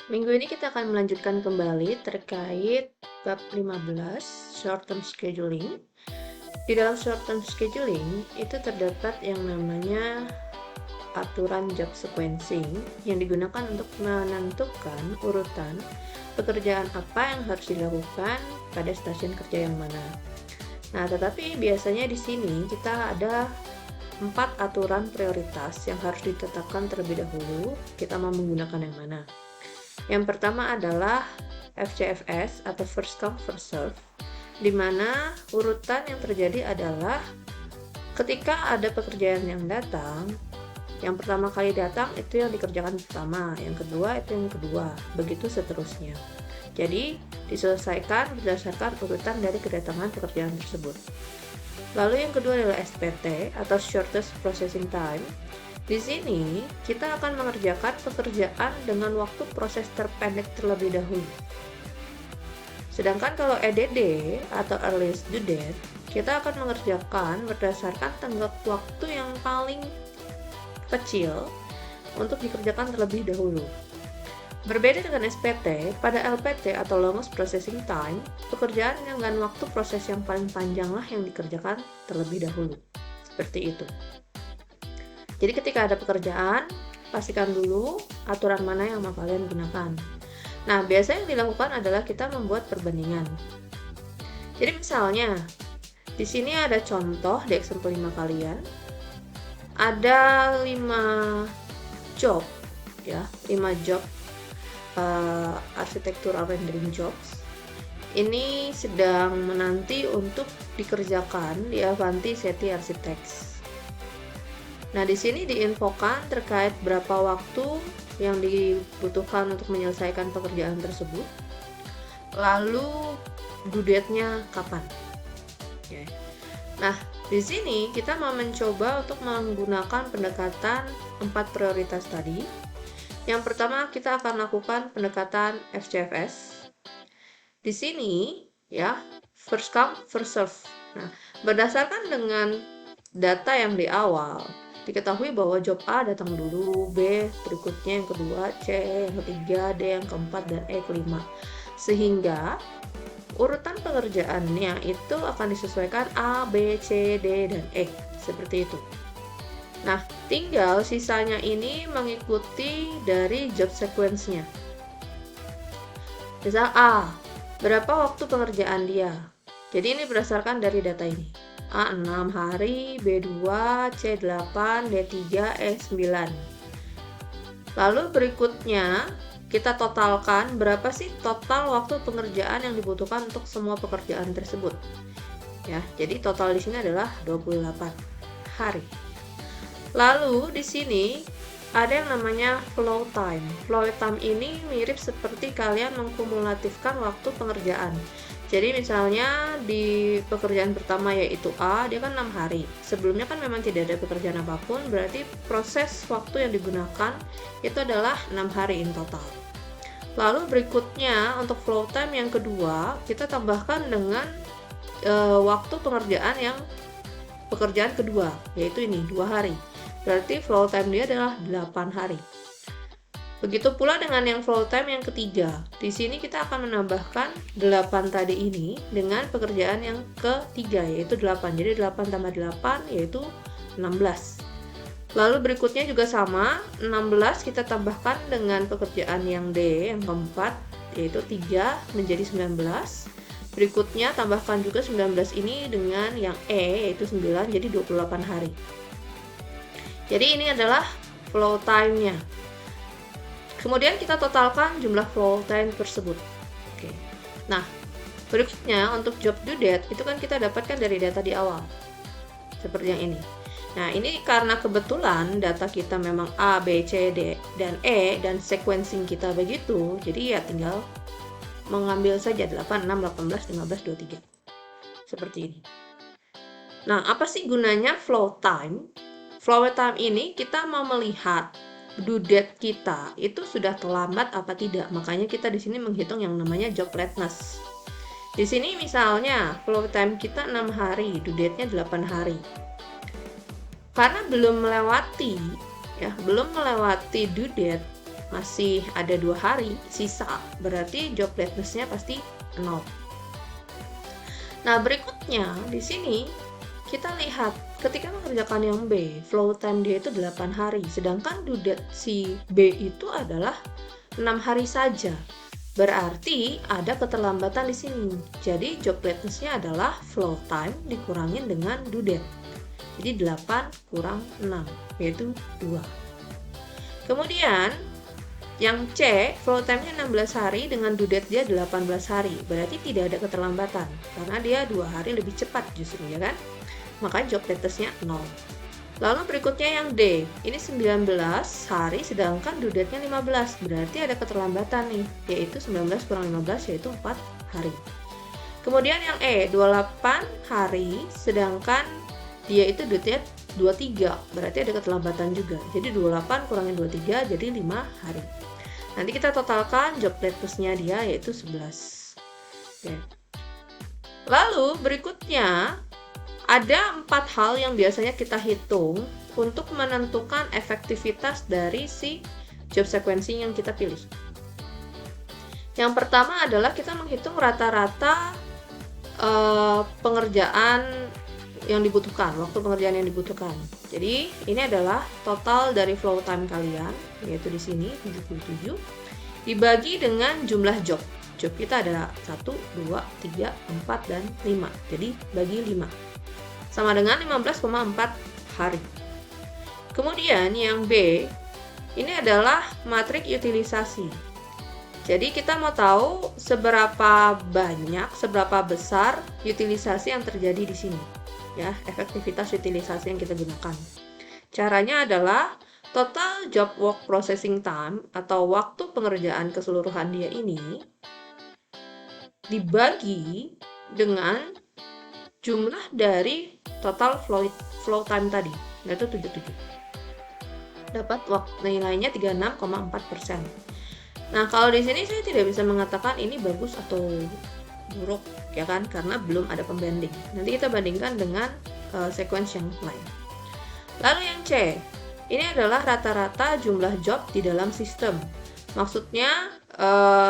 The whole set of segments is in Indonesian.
Minggu ini kita akan melanjutkan kembali terkait bab 15 short term scheduling. Di dalam short term scheduling itu terdapat yang namanya aturan job sequencing yang digunakan untuk menentukan urutan pekerjaan apa yang harus dilakukan pada stasiun kerja yang mana. Nah, tetapi biasanya di sini kita ada 4 aturan prioritas yang harus ditetapkan terlebih dahulu. Kita mau menggunakan yang mana? Yang pertama adalah FCFS atau first come first serve, di mana urutan yang terjadi adalah ketika ada pekerjaan yang datang, yang pertama kali datang itu yang dikerjakan pertama, yang kedua itu yang kedua, begitu seterusnya. Jadi diselesaikan berdasarkan urutan dari kedatangan pekerjaan tersebut. Lalu yang kedua adalah SPT atau shortest processing time. Di sini, kita akan mengerjakan pekerjaan dengan waktu proses terpendek terlebih dahulu. Sedangkan kalau EDD atau earliest due date, kita akan mengerjakan berdasarkan tenggat waktu yang paling kecil untuk dikerjakan terlebih dahulu. Berbeda dengan SPT, pada LPT atau longest processing time, pekerjaan dengan waktu proses yang paling panjanglah yang dikerjakan terlebih dahulu. Seperti itu. Jadi ketika ada pekerjaan, pastikan dulu aturan mana yang mau kalian gunakan. Nah, biasanya yang dilakukan adalah kita membuat perbandingan. Jadi misalnya, di sini ada contoh di example 5 kalian. Ada 5 job, ya, 5 job architectural rendering jobs. Ini sedang menanti untuk dikerjakan di Avanti SETI Architects. Nah, di sini diinfokan terkait berapa waktu yang dibutuhkan untuk menyelesaikan pekerjaan tersebut. Lalu due date-nya kapan. Okay. Nah, di sini kita mau mencoba untuk menggunakan pendekatan 4 prioritas tadi. Yang pertama kita akan lakukan pendekatan FCFS. Di sini ya, first come first serve. Nah, berdasarkan dengan data yang di awal, diketahui bahwa job A datang dulu, B berikutnya yang kedua, C yang ketiga, D yang keempat, dan E kelima. Sehingga urutan pekerjaannya itu akan disesuaikan A, B, C, D, dan E. Seperti itu. Nah, tinggal sisanya ini mengikuti dari job sequence-nya. Misal A, berapa waktu pengerjaan dia? Jadi ini berdasarkan dari data ini. A 6 hari, B 2, C 8, D 3, E 9. Lalu berikutnya kita totalkan berapa sih total waktu pengerjaan yang dibutuhkan untuk semua pekerjaan tersebut. Ya, jadi total di sini adalah 28 hari. Lalu di sini ada yang namanya flow time. Flow time ini mirip seperti kalian mengkumulatifkan waktu pengerjaan. Jadi misalnya di pekerjaan pertama yaitu A, dia kan 6 hari. Sebelumnya kan memang tidak ada pekerjaan apapun, berarti proses waktu yang digunakan itu adalah 6 hari in total. Lalu berikutnya untuk flow time yang kedua, kita tambahkan dengan waktu pengerjaan yang pekerjaan kedua, yaitu ini 2 hari. Berarti flow time dia adalah 8 hari. Begitu pula dengan yang flow time yang ketiga. Di sini kita akan menambahkan 8 tadi ini dengan pekerjaan yang ketiga yaitu 8. Jadi 8 tambah 8 yaitu 16. Lalu berikutnya juga sama, 16 kita tambahkan dengan pekerjaan yang D yang keempat yaitu 3 menjadi 19. Berikutnya tambahkan juga 19 ini dengan yang E yaitu 9 jadi 28 hari. Jadi ini adalah flow time-nya. Kemudian kita totalkan jumlah flow time tersebut. Oke. Nah, berikutnya untuk job due date itu kan kita dapatkan dari data di awal. Seperti yang ini. Nah, ini karena kebetulan data kita memang A, B, C, D, dan E dan sequencing kita begitu. Jadi ya tinggal mengambil saja 8, 6, 18, 15, 23. Seperti ini. Nah, apa sih gunanya flow time? Flow time ini kita mau melihat due date kita itu sudah terlambat apa tidak. Makanya kita di sini menghitung yang namanya job lateness. Di sini misalnya flow time kita 6 hari, due date-nya 8 hari. Karena belum melewati due date, masih ada 2 hari sisa, berarti job lateness-nya pasti 0. Nah, berikutnya di sini kita lihat ketika mengerjakan yang B, flow time dia itu 8 hari, sedangkan due date si B itu adalah 6 hari saja. Berarti ada keterlambatan di sini. Jadi job lateness-nya adalah flow time dikurangin dengan due date. Jadi 8 kurang 6, yaitu 2. Kemudian yang C, flow time-nya 16 hari dengan due date dia 18 hari. Berarti tidak ada keterlambatan karena dia 2 hari lebih cepat justru, ya kan? Makanya job lateness-nya 0. Lalu berikutnya yang D, ini 19 hari sedangkan due date-nya 15. Berarti ada keterlambatan nih, yaitu 19 kurang 15 yaitu 4 hari. Kemudian yang E, 28 hari sedangkan dia itu due date 23. Berarti ada keterlambatan juga. Jadi 28 kurangin 23 jadi 5 hari. Nanti kita totalkan job lateness-nya dia yaitu 11. Oke. Lalu berikutnya ada 4 hal yang biasanya kita hitung untuk menentukan efektivitas dari si job sequencing yang kita pilih. Yang pertama adalah kita menghitung rata-rata pengerjaan yang dibutuhkan, waktu pengerjaan yang dibutuhkan. Jadi ini adalah total dari flow time kalian, yaitu di sini 77 dibagi dengan jumlah job. Job kita ada 1, 2, 3, 4, dan 5. Jadi bagi 5. Sama dengan 15,4 hari. Kemudian yang B, ini adalah matrik utilisasi. Jadi kita mau tahu seberapa banyak, seberapa besar utilisasi yang terjadi di sini. Ya, efektivitas utilisasi yang kita gunakan. Caranya adalah total job work processing time atau waktu pengerjaan keseluruhan dia ini dibagi dengan jumlah dari total flow time tadi, yaitu 77. Dapat nilainya 36,4%. Nah, kalau di sini saya tidak bisa mengatakan ini bagus atau buruk, ya kan, karena belum ada pembanding. Nanti kita bandingkan dengan sequence yang lain. Lalu yang C, ini adalah rata-rata jumlah job di dalam sistem. Maksudnya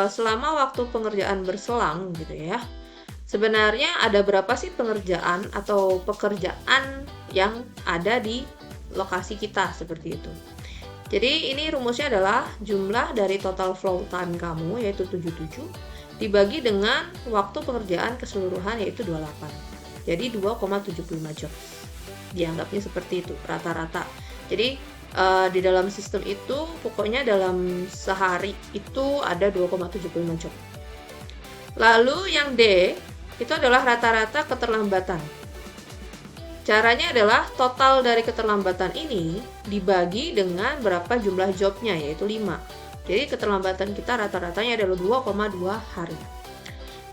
selama waktu pengerjaan berselang gitu ya. Sebenarnya ada berapa sih pengerjaan atau pekerjaan yang ada di lokasi kita seperti itu. Jadi ini rumusnya adalah jumlah dari total flow time kamu yaitu 77 dibagi dengan waktu pengerjaan keseluruhan yaitu 28. Jadi 2,75 job. Dianggapnya seperti itu, rata-rata. Jadi di dalam sistem itu pokoknya dalam sehari itu ada 2,75 job. Lalu yang D itu adalah rata-rata keterlambatan. Caranya adalah total dari keterlambatan ini dibagi dengan berapa jumlah jobnya yaitu 5. Jadi keterlambatan kita rata-ratanya adalah 2,2 hari.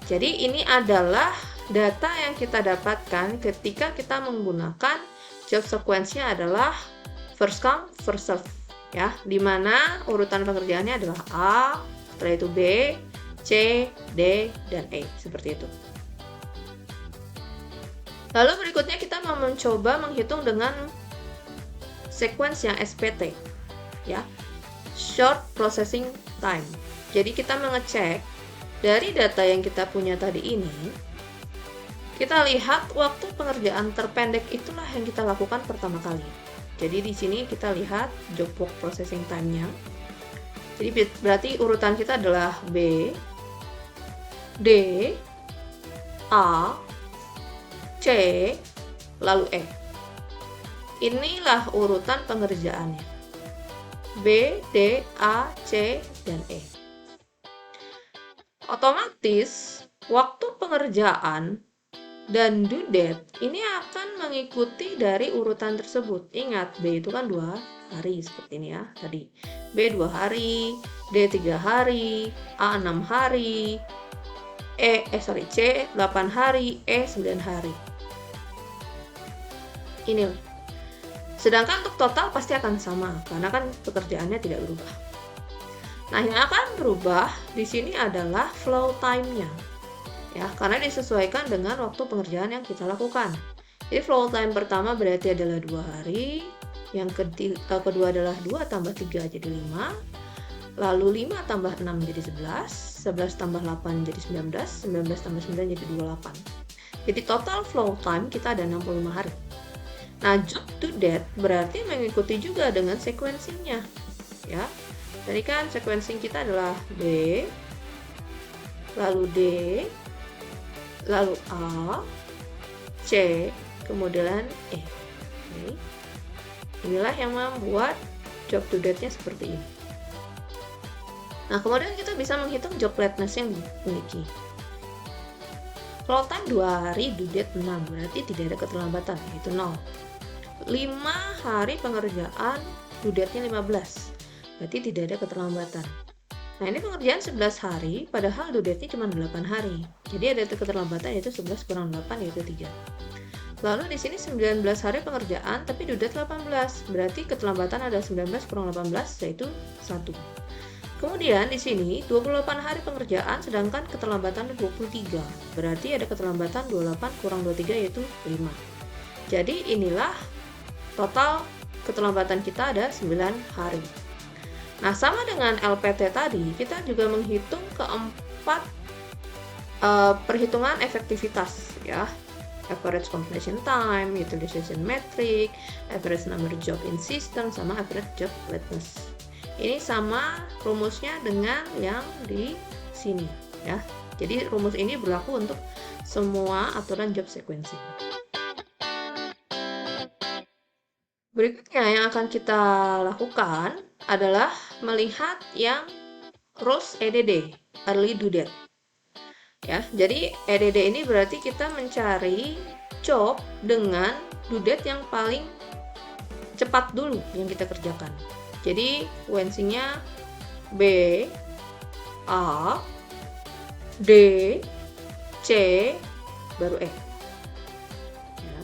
Jadi ini adalah data yang kita dapatkan ketika kita menggunakan job sequence-nya adalah first come, first serve, ya, di mana urutan pengerjaannya adalah A, setelah itu B, C, D, dan E, seperti itu. Lalu berikutnya kita mau mencoba menghitung dengan sequence yang SPT, ya, short processing time. Jadi kita mengecek dari data yang kita punya tadi ini, kita lihat waktu pengerjaan terpendek itulah yang kita lakukan pertama kali. Jadi di sini kita lihat job work processing time-nya. Jadi berarti urutan kita adalah B, D, A, C, lalu E. Inilah urutan pengerjaannya. B, D, A, C, dan E. Otomatis waktu pengerjaan dan due date ini akan mengikuti dari urutan tersebut. Ingat, B itu kan 2 hari seperti ini ya tadi. B 2 hari, D 3 hari, A 6 hari, C 8 hari, E 9 hari. Ini. Sedangkan untuk total pasti akan sama karena kan pekerjaannya tidak berubah. Nah, yang akan berubah di sini adalah flow time-nya. Ya, karena disesuaikan dengan waktu pengerjaan yang kita lakukan. Jadi flow time pertama berarti adalah 2 hari, yang kedua adalah 2 tambah 3 jadi 5. Lalu 5 tambah 6 jadi 11, 11 tambah 8 jadi 19, 19 tambah 9 jadi 28. Jadi total flow time kita ada 65 hari. Nah, job to date berarti mengikuti juga dengan sequencingnya, ya. Tadi kan sequencing kita adalah B, lalu D, lalu A, C, kemudian E. Oke. Inilah yang membuat job to date-nya seperti ini. Nah, kemudian kita bisa menghitung job lateness yang dimiliki. Flow time 2 hari, due date 6, berarti tidak ada keterlambatan, yaitu 0. 5 hari pengerjaan, due date-nya 15, berarti tidak ada keterlambatan. Nah, ini pengerjaan 11 hari, padahal due date-nya cuma 8 hari. Jadi ada keterlambatan, yaitu 11 kurang 8, yaitu 3. Lalu di sini 19 hari pengerjaan, tapi due date 18, berarti keterlambatan ada 19 kurang 18, yaitu 1. Kemudian di sini 28 hari pengerjaan sedangkan keterlambatan 23. Berarti ada keterlambatan 28 kurang 23 yaitu 5. Jadi inilah total keterlambatan kita ada 9 hari. Nah, sama dengan LPT tadi, kita juga menghitung keempat perhitungan efektivitas, ya. Average completion time, utilization metric, average number job in system, sama average job lateness. Ini sama rumusnya dengan yang di sini, ya. Jadi rumus ini berlaku untuk semua aturan job sequencing. Berikutnya yang akan kita lakukan adalah melihat yang rules EDD, early due date. Ya, jadi EDD ini berarti kita mencari job dengan due date yang paling cepat dulu yang kita kerjakan. Jadi sequencingnya B, A, D, C, baru E. Ya.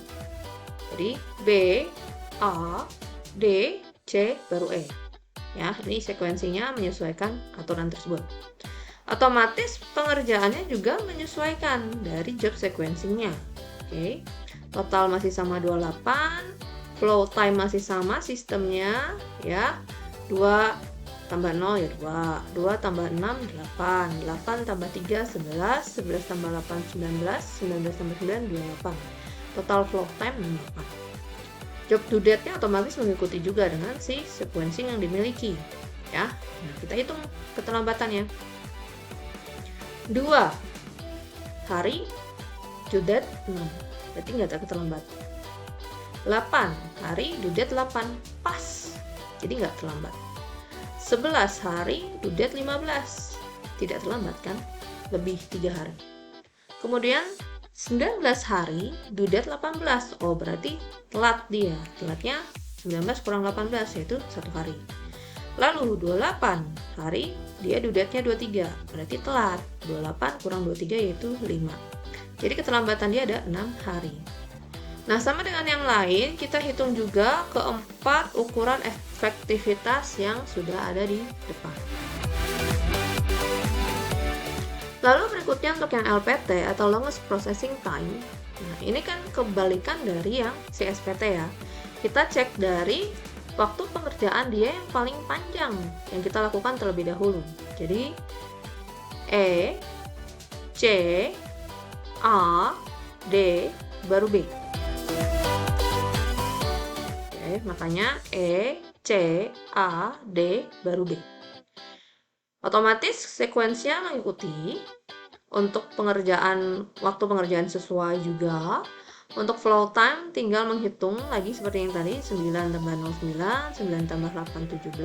Jadi B, A, D, C, baru E. Ya, ini sequencingnya menyesuaikan aturan tersebut. Otomatis pengerjaannya juga menyesuaikan dari job sequencingnya. Oke. Total masih sama 28. Flow time masih sama sistemnya, ya. 2 tambah 0 ya 2, 2 tambah 6 8, 8 tambah 3 11, 11 tambah 8 19, 19 tambah 9 28. Total flow time 68. Job to date-nya otomatis mengikuti juga dengan si sequencing yang dimiliki, ya. Nah, kita hitung keterlambatannya. 2 hari, due date 6, berarti nggak ada keterlambatan. 8 hari, due date 8, pas, jadi nggak terlambat. 11 hari, due date 15, tidak terlambat kan, lebih 3 hari. Kemudian 19 hari, due date 18, oh berarti telat dia, telatnya 19 kurang 18 yaitu 1 hari. Lalu 28 hari, dia due date-nya 23, berarti telat, 28 kurang 23 yaitu 5. Jadi keterlambatan dia ada 6 hari. Nah, sama dengan yang lain, kita hitung juga keempat ukuran efektivitas yang sudah ada di depan. Lalu berikutnya untuk yang LPT atau longest processing time. Nah, ini kan kebalikan dari yang CSPT ya. Kita cek dari waktu pengerjaan dia yang paling panjang yang kita lakukan terlebih dahulu. Jadi E, C, A, D, baru B. Oke, makanya E, C, A, D, baru B. Otomatis sekuensinya mengikuti. Untuk pengerjaan, waktu pengerjaan sesuai juga. Untuk flow time tinggal menghitung lagi seperti yang tadi, 9 tambah 09, 9 tambah 8 17,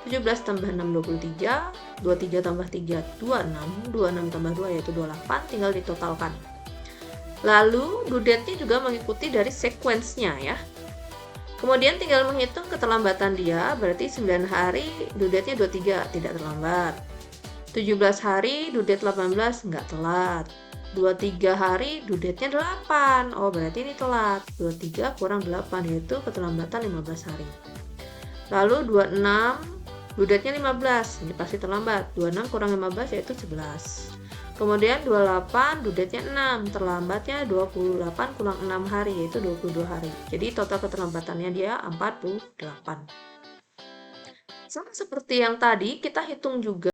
17 tambah 6 23, 23 tambah 3 26, 26 tambah 2 yaitu 28, tinggal ditotalkan. Lalu due date-nya juga mengikuti dari sequence-nya ya. Kemudian tinggal menghitung keterlambatan dia, berarti 9 hari due date-nya 23, tidak terlambat. 17 hari due date 18, nggak telat. 23 hari due date-nya 8, oh berarti ini telat. 23 kurang 8 yaitu keterlambatan 15 hari. Lalu 26 due date-nya 15, ini pasti terlambat. 26 kurang 15 yaitu 11. Kemudian 28 due date-nya 6, terlambatnya 28 kurang 6 hari yaitu 22 hari. Jadi total keterlambatannya dia 48. Sama seperti yang tadi, kita hitung juga